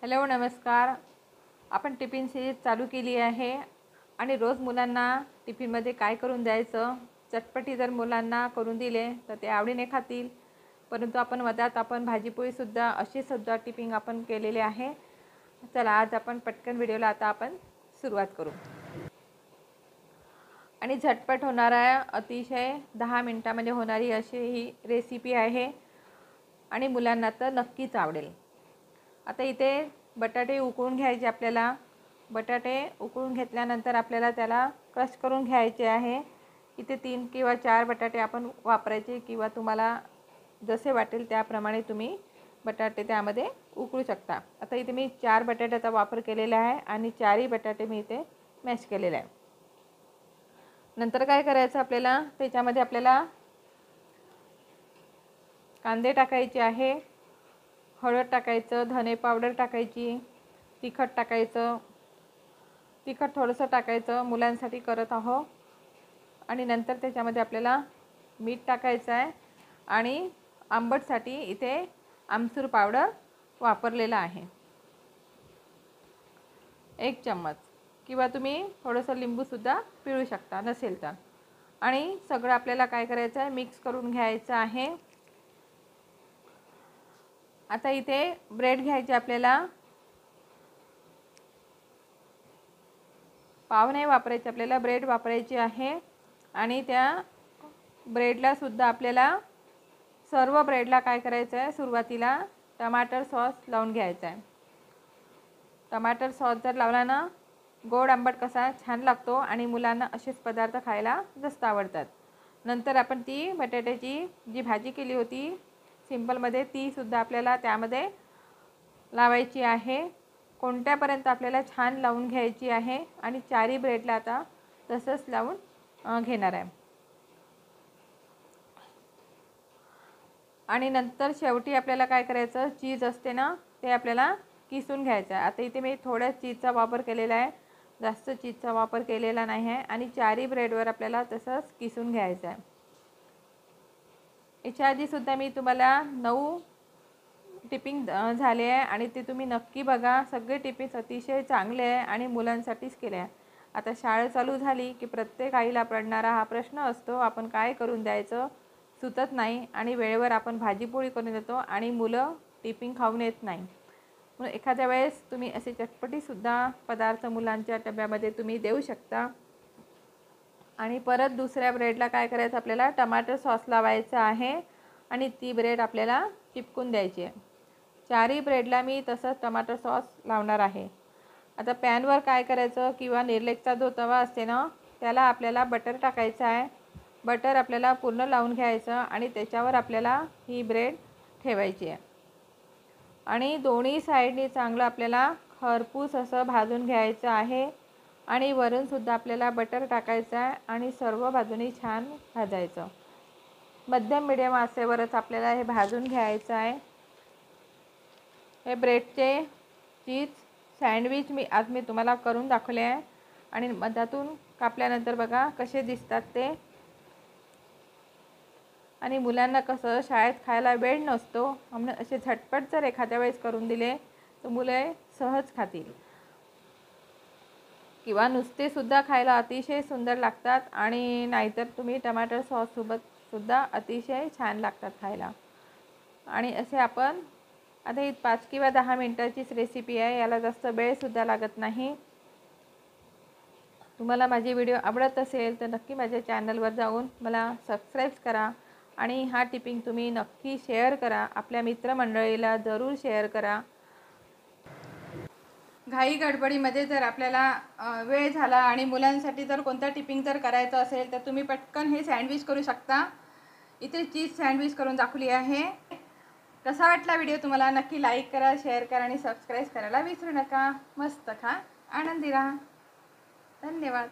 Hello नमस्कार. आपण tiffin series चालू केली आहे आणि रोज मुलांना टिफिनमध्ये काय करून द्यायचं, चटपटी जर मुलांना करून दिले तर ते आवडीने खातील. परंतु आपण भाजीपोळीसुद्धा अशीसुद्धा टिफिन आपण केलेले आहे. चला आज आपण पटकन व्हिडिओला आता आपण सुरुवात करू. आणि झटपट होणारा अतिशय 10 मिनिटामध्ये होणारी अशी ही रेसिपी आहे आणि मुलांना तर नक्कीच आवडेल. आता इथे बटाटे उकळून घ्यायचे आपल्याला. बटाटे उकळून घेतल्यानंतर आपल्याला त्याला क्रश करून घ्यायचे आहे. इथे 3 किंवा 4 बटाटे आपण वापरायचे किंवा तुम्हाला जसे वाटेल त्याप्रमाणे तुम्ही बटाटे त्यामध्ये उकळू शकता. आता इथे मी 4 बटाट्याचा वापर केलेला आहे आणि 4ही बटाटे मी इथे मॅश केलेले आहे. नंतर काय करायचं आपल्याला, त्याच्यामध्ये आपल्याला कांदे टाकायचे आहे, हळद टाकायचं, धने पावडर टाकायची, तिखट टाकायचं. तिखट थोडंसं टाकायचं, मुलांसाठी करत आहो. आणि नंतर त्याच्यामध्ये आपल्याला मीठ टाकायचं आहे आणि आंबटसाठी इथे आमचूर पावडर वापरलेला आहे 1 चम्मच, किंवा तुम्ही थोडंसं लिंबूसुद्धा पिळू शकता नसेल तर. आणि सगळं आपल्याला काय करायचं आहे, मिक्स करून घ्यायचं आहे. आता इथे ब्रेड घ्यायचे आपल्याला. पाव नाही वापरायचे आपल्याला, ब्रेड वापरायची आहे. आणि त्या ब्रेडला सुद्धा आपल्याला सर्व ब्रेडला काय करायचं आहे, सुरुवातीला टमाटर सॉस लावून घ्यायचा आहे. टमाटर सॉस जर लावला ना, गोड आंबट कसा छान लागतो आणि मुलांना असेच पदार्थ खायला जास्त आवडतात. नंतर आपण ती बटाट्याची जी भाजी केली होती सिंपलमध्ये, तीसुद्धा आपल्याला त्यामध्ये लावायची आहे. कोणत्यापर्यंत आपल्याला छान लावून घ्यायची आहे आणि 4ही ब्रेडला आता तसंच लावून घेणार आहे. आणि नंतर शेवटी आपल्याला काय करायचं, चीज असते ना, ते आपल्याला किसून घ्यायचं आहे. आता इथे मी थोड्या चीजचा वापर केलेला आहे, जास्त चीजचा वापर केलेला नाही आहे. आणि 4ही ब्रेडवर आपल्याला तसंच किसून घ्यायचं आहे. याच्या आधीसुद्धा मी तुम्हाला 9 टिफिन झाले आहे आणि ते तुम्ही नक्की बघा. सगळे टिफिन्स अतिशय चांगले आहे आणि मुलांसाठीच केले आहे. आता शाळा चालू झाली की प्रत्येक आईला पडणारा हा प्रश्न असतो, आपण काय करून द्यायचं सुचत नाही आणि वेळेवर आपण भाजीपोळी करून देतो आणि मुलं टिफिन खाऊन येत नाही. म्हणून एखाद्या वेळेस तुम्ही असे चटपटीसुद्धा पदार्थ मुलांच्या डब्यामध्ये तुम्ही देऊ शकता. आणि परत दुसऱ्या ब्रेडला काय करायचं, आपल्याला टमाटर सॉस लावायचा आहे आणि ती ब्रेड आपल्याला चिपकून द्यायची आहे. 4ही ब्रेडला मी तसंच टमाटर सॉस लावणार आहे. आता पॅनवर काय करायचं, किंवा निर्लेकचा जो तवा असते ना, त्याला आपल्याला बटर टाकायचं आहे. बटर आपल्याला पूर्ण लावून घ्यायचं आणि त्याच्यावर आपल्याला ही ब्रेड ठेवायची आहे. आणि दोन्ही साईडनी चांगलं आपल्याला खरपूस असं भाजून घ्यायचं आहे. आणि वरूनसुद्धा आपल्याला बटर टाकायचं आहे आणि सर्व बाजूनी छान भाजायचं. मध्यम मिडियम आचेवरच आपल्याला हे भाजून घ्यायचं आहे. हे ब्रेडचे चीज सँडविच मी तुम्हाला करून दाखवले आहे आणि मधातून कापल्यानंतर बघा कसे दिसतात ते. आणि मुलांना कसं शाळेत खायला वेळ नसतो, म्हणून असे झटपट जर एखाद्या वेळेस करून दिले तर मुले सहज खातील. किंवा नुसतेसुद्धा खायला अतिशय सुंदर लागतात आणि नाहीतर तुम्ही टमाटर सॉससोबतसुद्धा अतिशय छान लागतात खायला. आणि असे आपण आता ही 5 किंवा 10 मिनटाचीच रेसिपी आहे, याला जास्त वेळसुद्धा लागत नाही. तुम्हाला माझी व्हिडिओ आवडत असेल तर नक्की माझ्या चॅनलवर जाऊन मला सबस्क्राईब करा आणि हा टिफिन तुम्ही नक्की शेअर करा. आपल्या मित्रमंडळीला जरूर शेअर करा. घाई गडबडीमध्ये जर आपल्याला वेळ झाला आणि मुलांसाठी जर कोणता टिफिन जर करायचं असेल तर तुम्ही पटकन हे सँडविच करू शकता. इथे चीज सँडविच करून दाखवली आहे. कसा वाटला व्हिडिओ तुम्हाला, नक्की लाईक करा, शेअर करा आणि सबस्क्राईब करायला विसरू नका. मस्त खा, आनंदी राहा. धन्यवाद.